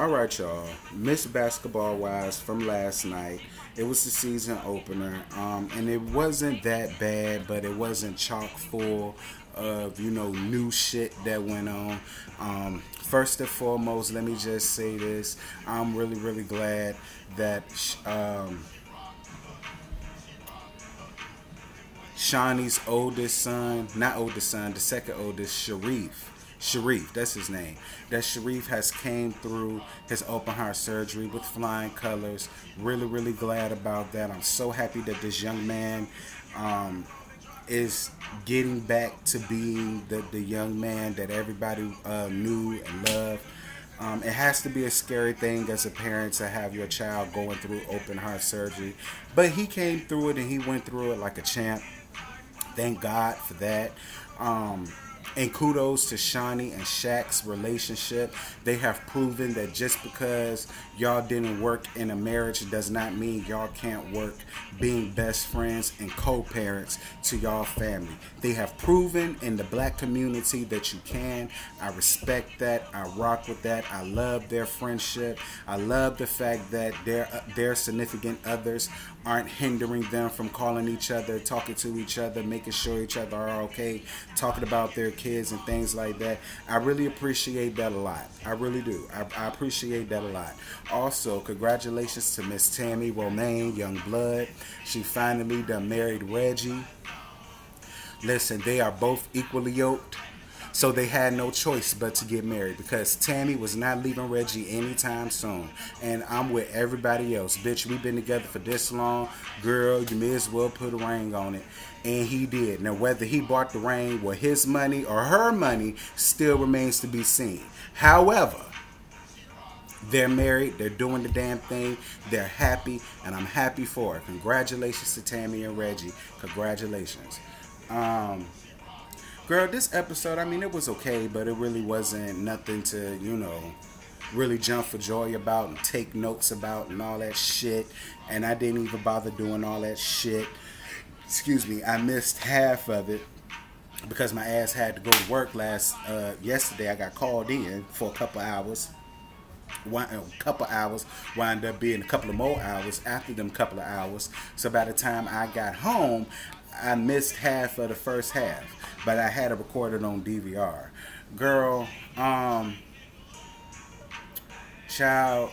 All right, y'all. Miss Basketball Wise from last night. It was the season opener, and it wasn't that bad, but it wasn't chock full of new shit that went on. First and foremost, let me just say this: I'm really glad that Shawnee's oldest son, not oldest son, the second oldest, Sharif, that's his name. That Sharif has came through his open heart surgery with flying colors. Really glad about that. I'm so happy that this young man is getting back to being the young man that everybody knew and loved. It has to be a scary thing as a parent to have your child going through open heart surgery. But he came through it and he went through it like a champ. Thank God for that. And kudos to Shawnee and Shaq's relationship. They have proven that just because y'all didn't work in a marriage does not mean y'all can't work being best friends and co-parents to y'all family. They have proven in the black community that you can. I respect that. I rock with that. I love their friendship. I love the fact that their significant others aren't hindering them from calling each other, talking to each other, making sure each other are okay, talking about their kids and things like that. I really appreciate that a lot. I really do. I appreciate that a lot. Also, congratulations to Miss Tammy Romaine, Young Blood. She finally done married Reggie. Listen, they are both equally yoked. So they had no choice but to get married because Tammy was not leaving Reggie anytime soon. And I'm with everybody else. Bitch, we've been together for this long. Girl, you may as well put a ring on it. And he did. Now, whether he bought the ring with his money or her money still remains to be seen. However, they're married. They're doing the damn thing. They're happy. And I'm happy for it. Congratulations to Tammy and Reggie. Congratulations. Girl, this episode, I mean, it was okay, but it really wasn't nothing to, really jump for joy about and take notes about and all that shit. And I didn't even bother doing all that shit. Excuse me, I missed half of it because my ass had to go to work yesterday. I got called in for a couple hours. A couple hours wound up being a couple of more hours after them couple of hours. So by the time I got home, I missed half of the first half, but I had it recorded on DVR. Girl, child,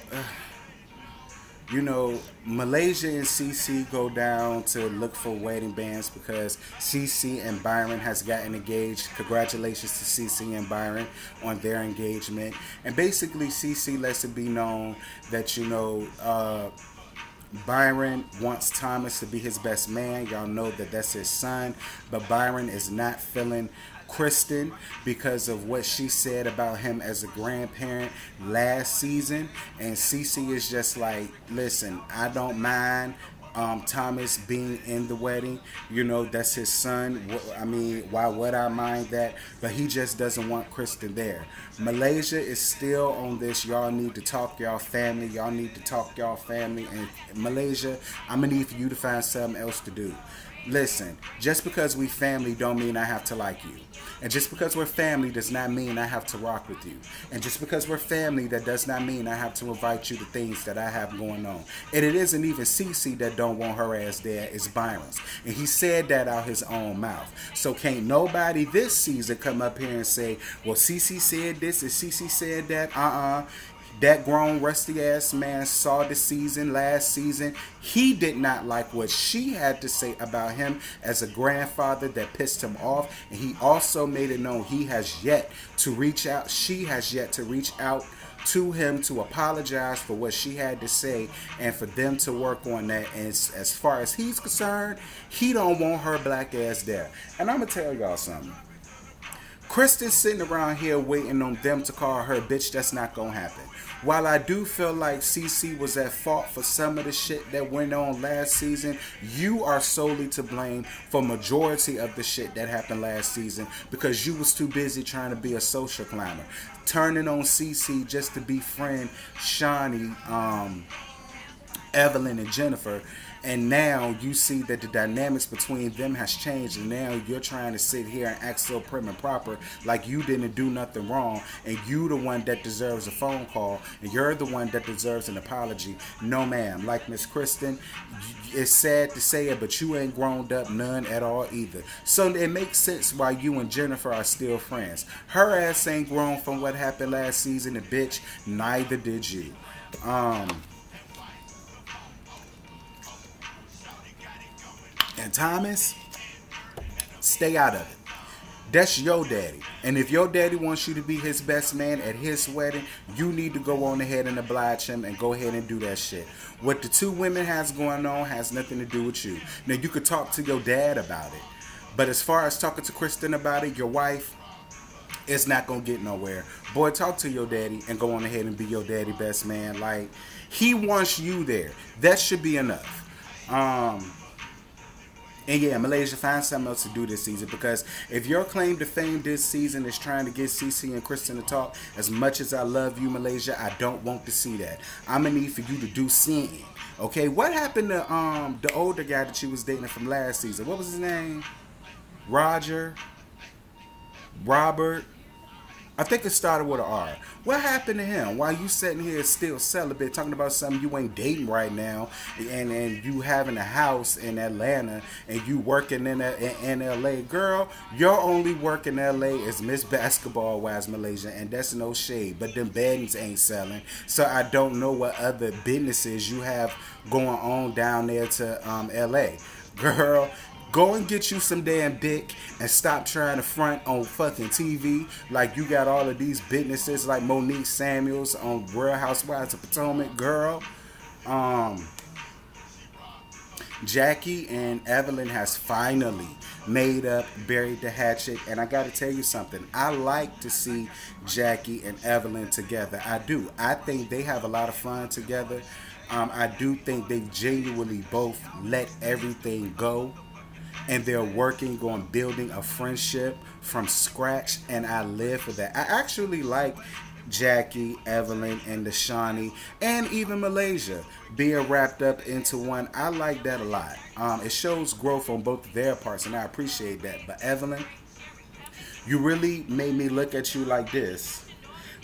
Malaysia and CC go down to look for wedding bands because CC and Byron has gotten engaged. Congratulations to CC and Byron on their engagement. And basically, CC lets it be known that, Byron wants Thomas to be his best man. Y'all know that that's his son. But Byron is not feeling Kristen because of what she said about him as a grandparent last season. And Cece is just like, listen, I don't mind Thomas being in the wedding. That's his son. I mean, why would I mind that? But he just doesn't want Kristen there. Malaysia is still on this. Y'all need to talk y'all family. Y'all need to talk y'all family. And Malaysia, I'm going to need for you to find something else to do. Listen, just because we family don't mean I have to like you. And just because we're family does not mean I have to rock with you. And just because we're family, that does not mean I have to invite you to things that I have going on. And it isn't even Cece that don't want her ass there, it's Byron's. And he said that out his own mouth. So can't nobody this season come up here and say, well, Cece said this and Cece said that. That grown rusty ass man saw the season last season. He did not like what she had to say about him as a grandfather. That pissed him off. And he also made it known he has yet to reach out. She has yet to reach out to him to apologize for what she had to say and for them to work on that. And as far as he's concerned, he don't want her black ass there. And I'm going to tell y'all something. Kristen's sitting around here waiting on them to call her bitch. That's not going to happen. While I do feel like CC was at fault for some of the shit that went on last season, you are solely to blame for majority of the shit that happened last season because you was too busy trying to be a social climber. Turning on CC just to befriend Shawnee, Evelyn, and Jennifer. And now you see that the dynamics between them has changed, and now you're trying to sit here and act so prim and proper like you didn't do nothing wrong, and you the one that deserves a phone call, and you're the one that deserves an apology. No, ma'am. Like Miss Kristen, it's sad to say it, but you ain't grown up none at all either. So it makes sense why you and Jennifer are still friends. Her ass ain't grown from what happened last season, and bitch, neither did you. Um, and Thomas, stay out of it. That's your daddy. And if your daddy wants you to be his best man at his wedding, you need to go on ahead and oblige him and go ahead and do that shit. What the two women has going on has nothing to do with you. Now you could talk to your dad about it. But as far as talking to Kristen about it, your wife, it's not gonna get nowhere. Boy, talk to your daddy and go on ahead and be your daddy best man. Like, he wants you there. That should be enough. Um, and yeah, Malaysia, find something else to do this season, because if your claim to fame this season is trying to get Cece and Kristen to talk, as much as I love you, Malaysia, I don't want to see that. I'm gonna need for you to do sin. Okay, what happened to the older guy that you was dating from last season? What was his name? Roger, Robert. I think it started with an R. What happened to him? Why you sitting here still celibate, talking about something you ain't dating right now, and you having a house in Atlanta, and you working in LA? Girl, your only work in LA is Miss Basketball Wives Malaysia, and that's no shade. But them beddings ain't selling, so I don't know what other businesses you have going on down there to LA. Girl, go and get you some damn dick and stop trying to front on fucking TV like you got all of these businesses like Monique Samuels on Real Housewives of Potomac. Girl, um, Jackie and Evelyn has finally made up, buried the hatchet, and I gotta tell you something. I like to see Jackie and Evelyn together. I do. I think they have a lot of fun together. I do think they genuinely both let everything go, and they're working on building a friendship from scratch, and I live for that. I actually like Jackie, Evelyn, and Dashani, and even Malaysia being wrapped up into one. I like that a lot. It shows growth on both of their parts, and I appreciate that. But Evelyn, you really made me look at you like this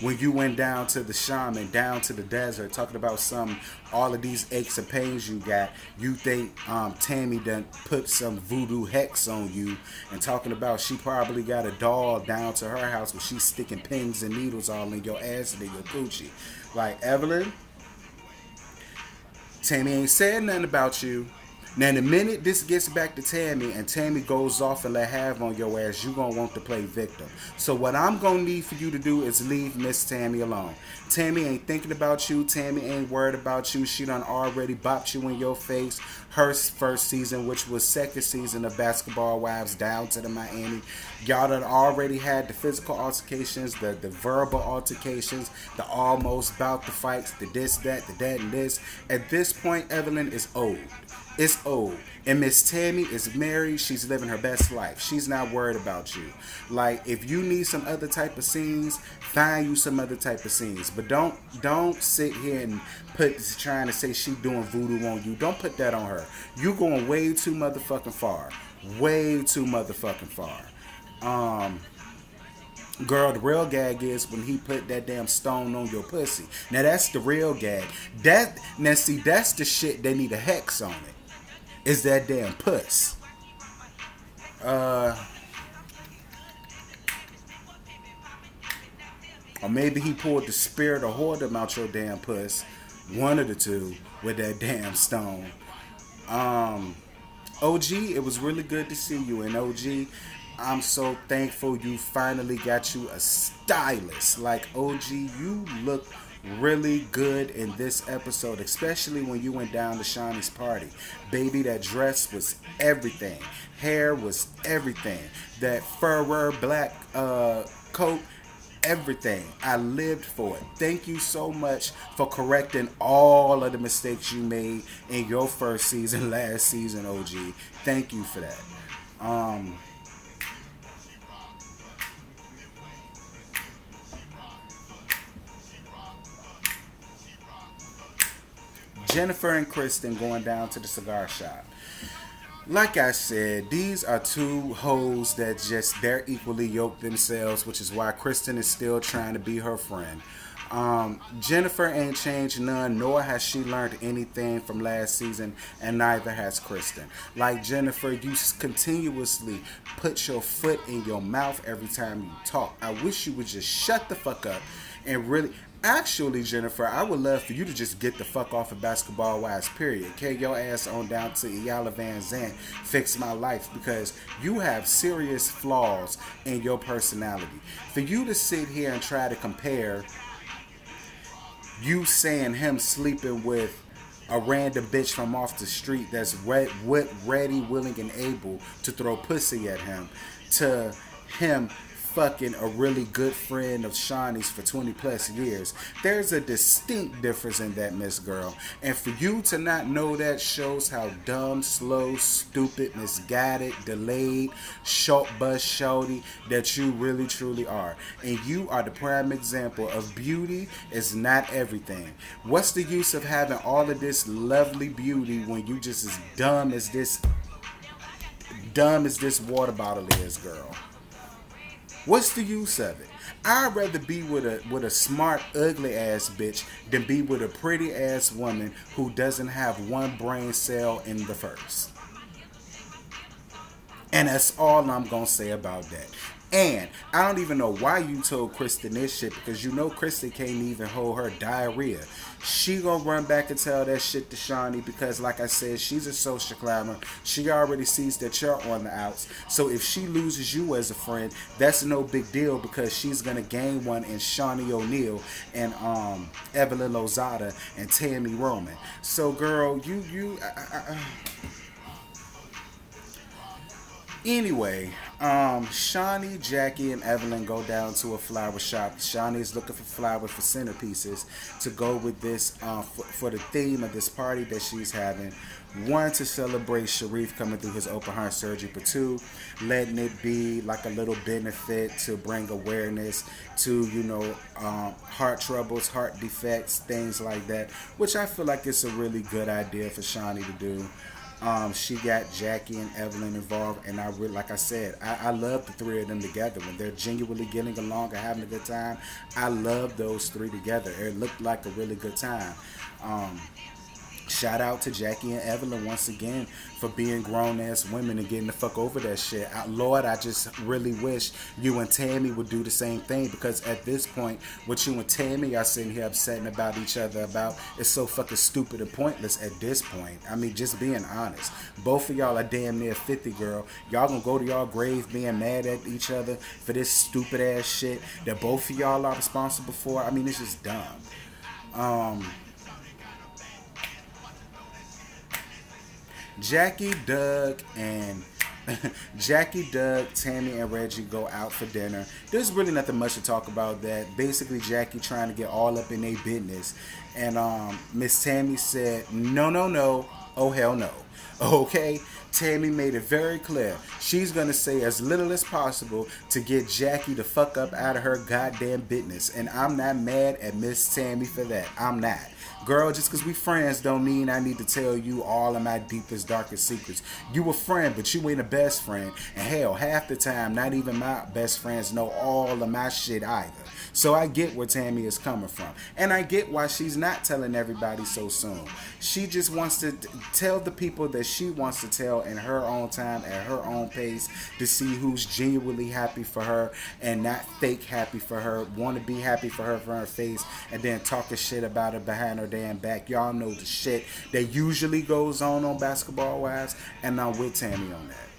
when you went down to the shaman, down to the desert, talking about all of these aches and pains you got. You think Tammy done put some voodoo hex on you, and talking about she probably got a doll down to her house where she's sticking pins and needles all in your ass and in your coochie. Like, Evelyn, Tammy ain't said nothing about you. Now, the minute this gets back to Tammy and Tammy goes off and let have on your ass, you going to want to play victim. So what I'm going to need for you to do is leave Miss Tammy alone. Tammy ain't thinking about you. Tammy ain't worried about you. She done already bopped you in your face. Her first season, which was second season of Basketball Wives, down to the Miami. Y'all done already had the physical altercations, the verbal altercations, the almost bout the fights, the this, that, the that, and this. At this point, Evelyn is old. It's old. And Miss Tammy is married. She's living her best life. She's not worried about you. Like, if you need some other type of scenes, find you some other type of scenes. But don't sit here and trying to say she doing voodoo on you. Don't put that on her. You going way too motherfucking far. Way too motherfucking far. Girl, the real gag is when he put that damn stone on your pussy. Now that's the real gag. That's the shit they need a hex on it. Is that damn puss. Or maybe he pulled the spirit of whoredom out your damn puss. One of the two with that damn stone. OG, it was really good to see you. And OG, I'm so thankful you finally got you a stylist. Like, OG, you look really good in this episode, especially when you went down to Shawnee's party. Baby, that dress was everything. Hair was everything. That furrer black coat, everything. I lived for it. Thank you so much for correcting all of the mistakes you made in your first season, last season, OG. Thank you for that. Jennifer and Kristen going down to the cigar shop. Like I said, these are two hoes that just they're equally yoked themselves, which is why Kristen is still trying to be her friend. Jennifer ain't changed none, nor has she learned anything from last season, and neither has Kristen. Like Jennifer, you continuously put your foot in your mouth every time you talk. I wish you would just shut the fuck up and really. Actually, Jennifer, I would love for you to just get the fuck off of Basketball Wives, period. Carry your ass on down to Iyanla Van Zandt, fix my life, because you have serious flaws in your personality. For you to sit here and try to compare you saying him sleeping with a random bitch from off the street that's ready, willing, and able to throw pussy at him, to him fucking a really good friend of Shawnee's for 20 plus years. There's a distinct difference in that, Miss Girl. And for you to not know that shows how dumb, slow, stupid, misguided, delayed, short bus shorty that you really truly are. And you are the prime example of beauty is not everything. What's the use of having all of this lovely beauty when you just as dumb as this water bottle is, girl? What's the use of it? I'd rather be with a smart, ugly ass bitch than be with a pretty ass woman who doesn't have one brain cell in the first. And that's all I'm gonna say about that. And I don't even know why you told Kristen this shit, because you know Kristen can't even hold her diarrhea. She gonna run back and tell that shit to Shawnee because, like I said, she's a social climber. She already sees that you're on the outs. So if she loses you as a friend, that's no big deal because she's gonna gain one in Shawnee O'Neal and Evelyn Lozada and Tammy Roman. So girl, Anyway, Shawnee, Jackie, and Evelyn go down to a flower shop. Shawnee is looking for flowers for centerpieces to go with this for the theme of this party that she's having. One, to celebrate Sharif coming through his open heart surgery, but two, letting it be like a little benefit to bring awareness to, heart troubles, heart defects, things like that, which I feel like it's a really good idea for Shawnee to do. She got Jackie and Evelyn involved, and like I said, I love the three of them together when they're genuinely getting along and having a good time. I love those three together. It looked like a really good time. Shout out to Jackie and Evelyn once again for being grown ass women and getting the fuck over that shit. Lord, I just really wish you and Tammy would do the same thing, because at this point, what you and Tammy are sitting here upsetting about each other about is so fucking stupid and pointless at this point. I mean, just being honest. Both of y'all are damn near 50, girl. Y'all gonna go to y'all grave being mad at each other for this stupid ass shit that both of y'all are responsible for? I mean, it's just dumb. Jackie, Doug, Tammy, and Reggie go out for dinner. There's really nothing much to talk about that. Basically, Jackie trying to get all up in their business. And Miss Tammy said, no, oh hell no. Okay? Tammy made it very clear. She's going to say as little as possible to get Jackie the fuck up out of her goddamn business. And I'm not mad at Miss Tammy for that. I'm not. Girl, just because we friends don't mean I need to tell you all of my deepest, darkest secrets. You a friend, but you ain't a best friend. And hell, half the time, not even my best friends know all of my shit either. So I get where Tammy is coming from. And I get why she's not telling everybody so soon. She just wants to tell the people that she wants to tell in her own time, at her own pace, to see who's genuinely happy for her and not fake happy for her, want to be happy for her face, and then talking shit about her behind her damn back. Y'all know the shit that usually goes on Basketball Wives, and I'm with Tammy on that.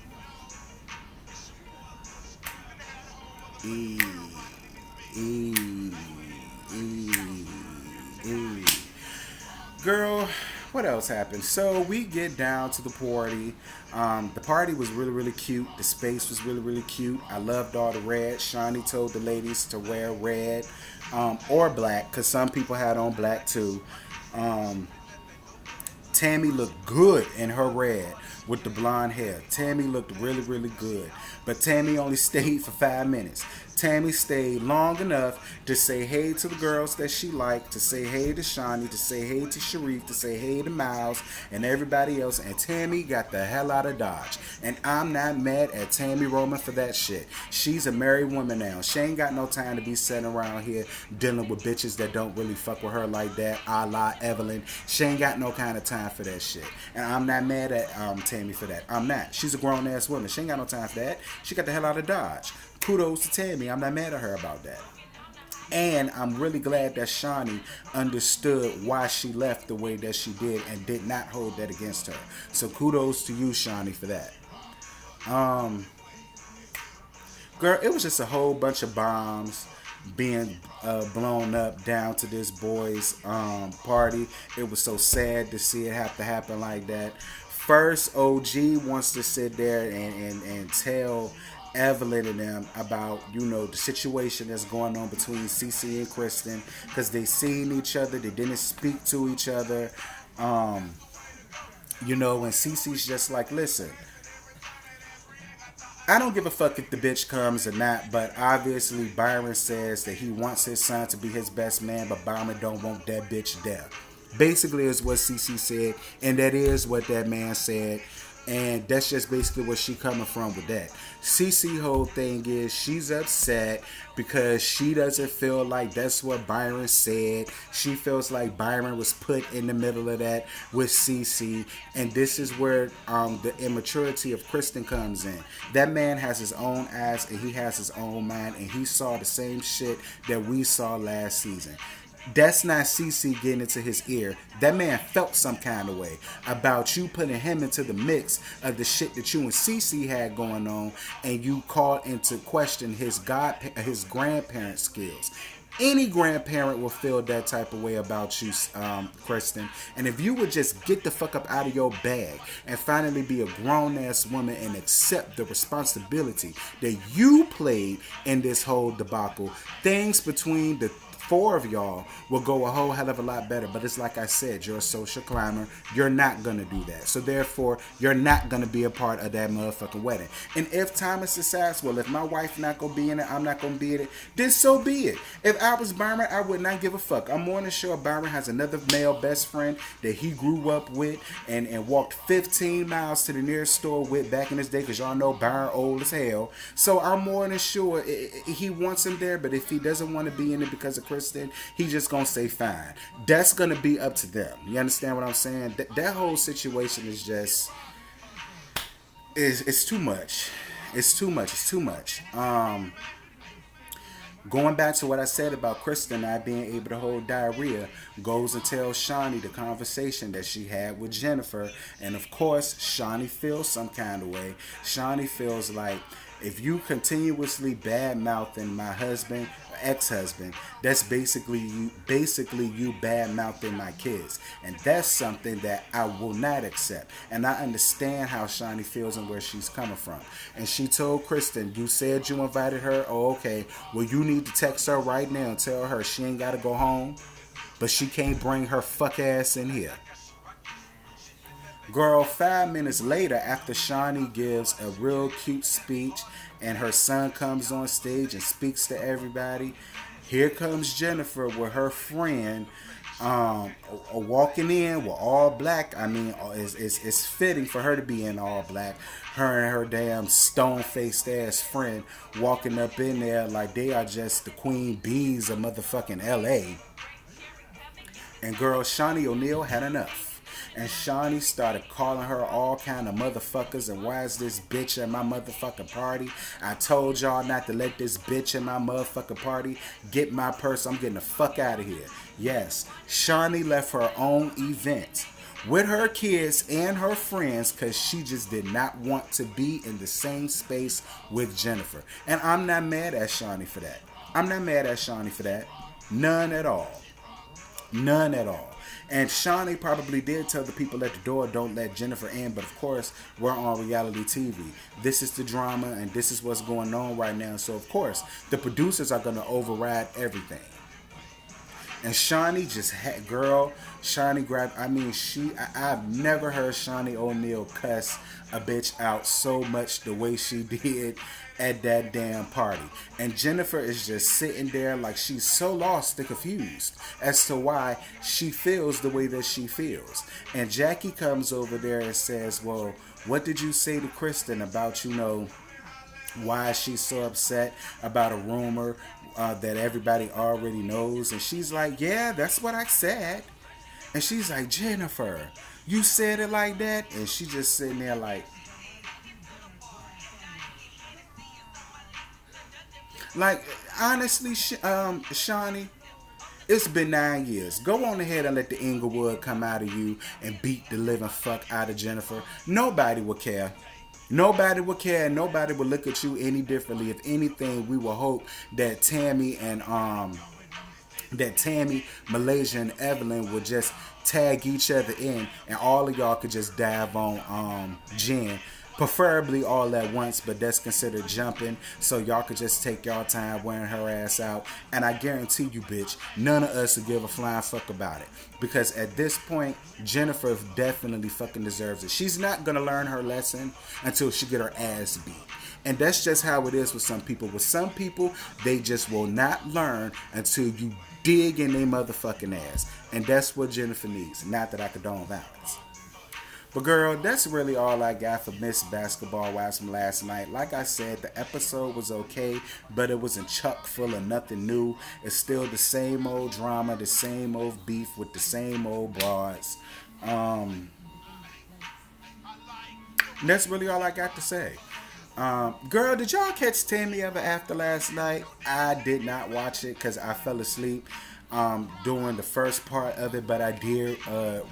Girl, what else happened? So we get down to the party. The party was really, really cute. The space was really, really cute. I loved all the red. Shawnee told the ladies to wear red or black, because some people had on black too. Tammy looked good in her red with the blonde hair. Tammy looked really, really good. But Tammy only stayed for 5 minutes. Tammy stayed long enough to say hey to the girls that she liked, to say hey to Shawnee, to say hey to Sharif, to say hey to Miles, and everybody else. And Tammy got the hell out of Dodge. And I'm not mad at Tammy Roman for that shit. She's a married woman now. She ain't got no time to be sitting around here dealing with bitches that don't really fuck with her like that, a la Evelyn. She ain't got no kind of time for that shit. And I'm not mad at Tammy for that. I'm not. She's a grown ass woman. She ain't got no time for that. She got the hell out of Dodge. Kudos to Tammy. I'm not mad at her about that. And I'm really glad that Shawnee understood why she left the way that she did and did not hold that against her. So kudos to you, Shawnee, for that. Girl, it was just a whole bunch of bombs being blown up down to this boy's party. It was so sad to see it have to happen like that. First, OG wants to sit there and tell Evelyn and them about, the situation that's going on between Cece and Kristen, because they seen each other, they didn't speak to each other, and Cece's just like, listen, I don't give a fuck if the bitch comes or not, but obviously Byron says that he wants his son to be his best man, but Byron don't want that bitch there. Basically is what Cece said, and that is what that man said. And that's just basically where she coming from with that. Cece whole thing is she's upset because she doesn't feel like that's what Byron said. She feels like Byron was put in the middle of that with Cece. And this is where the immaturity of Kristen comes in. That man has his own eyes and he has his own mind. And he saw the same shit that we saw last season. That's not CC getting into his ear. That man felt some kind of way about you putting him into the mix of the shit that you and CC had going on, and you called into question his grandparent skills. Any grandparent will feel that type of way about you, Kristen. And if you would just get the fuck up out of your bag and finally be a grown-ass woman and accept the responsibility that you played in this whole debacle, things between the four of y'all will go a whole hell of a lot better. But it's like I said, you're a social climber. You're not going to do that. So therefore, you're not going to be a part of that motherfucking wedding. And if Thomas decides, well, if my wife not going to be in it, I'm not going to be in it, then so be it. If I was Byron, I would not give a fuck. I'm more than sure Byron has another male best friend that he grew up with and walked 15 miles to the nearest store with back in his day, because y'all know Byron old as hell. So I'm more than sure he wants him there, but if he doesn't want to be in it because of Kristen, he just gonna say fine. That's gonna be up to them. You understand what I'm saying? That whole situation is just it's too much. It's too much. Going back to what I said about Kristen not being able to hold diarrhea, goes and tells Shawnee the conversation that she had with Jennifer, and of course Shawnee feels some kind of way. Shawnee feels like, if you continuously bad-mouthing my husband, ex-husband, that's basically you bad-mouthing my kids. And that's something that I will not accept. And I understand how Shawnee feels and where she's coming from. And she told Kristen, you said you invited her? Oh, okay. Well, you need to text her right now and tell her she ain't got to go home, but she can't bring her fuck ass in here. Girl, 5 minutes later, after Shawnee gives a real cute speech and her son comes on stage and speaks to everybody, here comes Jennifer with her friend walking in with all black. I mean, it's fitting for her to be in all black. Her and her damn stone-faced ass friend walking up in there like they are just the queen bees of motherfucking LA. And girl, Shawnee O'Neal had enough. And Shawnee started calling her all kind of motherfuckers. And why is this bitch at my motherfucking party? I told y'all not to let this bitch in my motherfucking party. Get my purse. I'm getting the fuck out of here. Yes, Shawnee left her own event with her kids and her friends because she just did not want to be in the same space with Jennifer. And I'm not mad at Shawnee for that. I'm not mad at Shawnee for that. None at all. None at all. And Shawnee probably did tell the people at the door, don't let Jennifer in. But of course, we're on reality TV. This is the drama and this is what's going on right now. So of course, the producers are going to override everything. And Shawnee just had, girl, Shawnee grabbed, I mean, I've never heard Shawnee O'Neal cuss a bitch out so much the way she did at that damn party. And Jennifer is just sitting there like she's so lost and confused as to why she feels the way that she feels. And Jackie comes over there and says, well, what did you say to Kristen about, why she's so upset about a rumor that everybody already knows? And she's like, yeah, that's what I said. And she's like, Jennifer, you said it like that? And she just sitting there like honestly, Shawnee, it's been 9 years. Go on ahead and let the Inglewood come out of you and beat the living fuck out of Jennifer. Nobody would care. Nobody would care. Nobody would look at you any differently. If anything, we will hope that Tammy, Malaysia, and Evelyn would just tag each other in, and all of y'all could just dive on Jen. Preferably all at once, but that's considered jumping. So y'all could just take y'all time wearing her ass out. And I guarantee you, bitch, none of us will give a flying fuck about it. Because at this point, Jennifer definitely fucking deserves it. She's not gonna learn her lesson until she get her ass beat. And that's just how it is with some people. With some people, they just will not learn until you dig in their motherfucking ass. And that's what Jennifer needs. Not that I condone violence. But girl, that's really all I got for Miss Basketball Wives from last night. Like I said, the episode was okay, but it wasn't chock full of nothing new. It's still the same old drama, the same old beef with the same old broads. That's really all I got to say. Girl, did y'all catch Tammy Ever After last night? I did not watch it because I fell asleep doing the first part of it, but I did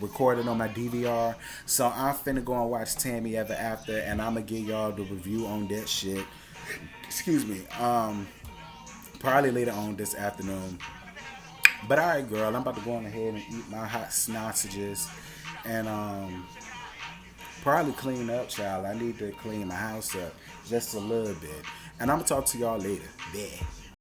record it on my DVR. So I'm finna go and watch Tammy Ever After, and I'm gonna give y'all the review on that shit. Excuse me. Probably later on this afternoon. But alright, girl, I'm about to go on ahead and eat my hot sausages and probably clean up, child. I need to clean my house up just a little bit. And I'm gonna talk to y'all later. Yeah.